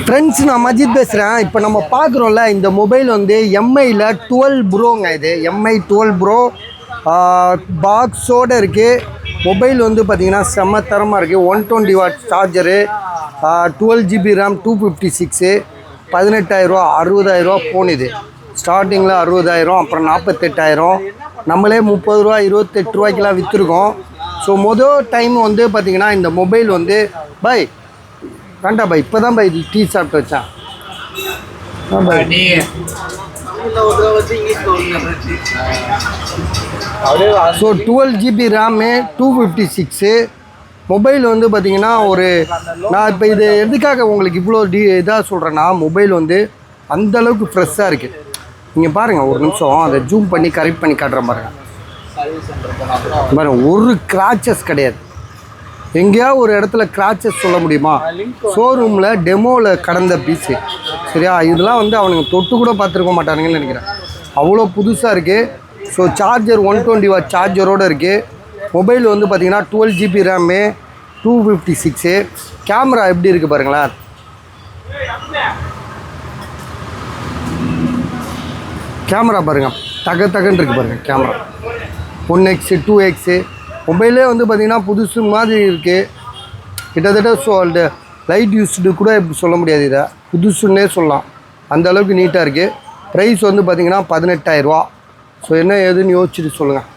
Friends, நான் மஜித் பேசுகிறேன். இப்போ நம்ம பார்க்குறோம்ல, இந்த மொபைல் வந்து எம்ஐயில் 12 ப்ரோங்க. இது எம்ஐ 12 ப்ரோ பாக்ஸோடு இருக்குது. மொபைல் வந்து பார்த்திங்கன்னா செம்ம தரமாக இருக்குது. 120 what charger, 12 GB RAM, 256, 18,000, 60,000 phone. இது ஸ்டார்டிங்கில் 60,000, அப்புறம் 48,000, நம்மளே 30 ரூபா 28 ரூபாய்க்கெலாம் விற்றுருக்கோம். ஸோ மொதல் டைம் வந்து பார்த்திங்கன்னா இந்த மொபைல் வந்து பை வேண்டா பை, இப்போ தான் பை டீ சாப்பிட்டு வச்சேன். ஸோ 12 GB ரேமு, 256 மொபைல் வந்து பார்த்திங்கன்னா நான் இப்போ இது எதுக்காக உங்களுக்கு இவ்வளோ இதாக சொல்கிறேன்னா, மொபைல் வந்து அந்தளவுக்கு ஃப்ரெஷ்ஷாக இருக்குது. நீங்கள் பாருங்கள், ஒரு நிமிஷம் அதை ஜூம் பண்ணி கரெக்ட் பண்ணி காட்டுறேன் பாருங்கள். ஒரு கிராச்சஸ் கிடையாது. எங்கேயாவது ஒரு இடத்துல கிராச்சஸ் சொல்ல முடியுமா? ஷோரூமில் டெமோவில் கடந்த பீஸு, சரியா? இதெல்லாம் வந்து அவனுங்க தொட்டு கூட பார்த்துருக்க மாட்டானுங்கன்னு நினைக்கிறேன். அவ்வளோ புதுசாக இருக்குது. ஸோ சார்ஜர் 120 வாட் சார்ஜரோடு இருக்குது. மொபைல் வந்து பார்த்திங்கன்னா 12 GB ரேமு, 256. கேமரா எப்படி இருக்குது பாருங்களேன். கேமரா பாருங்கள், தகன்னு இருக்குது பாருங்கள். Camera 1x 2x. மொபைலே வந்து பார்த்திங்கன்னா புதுசு மாதிரி இருக்குது. கிட்டத்தட்ட லைட் யூஸ்டு கூட இப்படி சொல்ல முடியாது, இதை புதுசுன்னே சொல்லலாம். அந்தளவுக்கு நீட்டாக இருக்குது. ப்ரைஸ் வந்து பார்த்திங்கன்னா 18,000 ரூபா. ஸோ என்ன ஏதுன்னு யோசிச்சுட்டு சொல்லுங்கள்.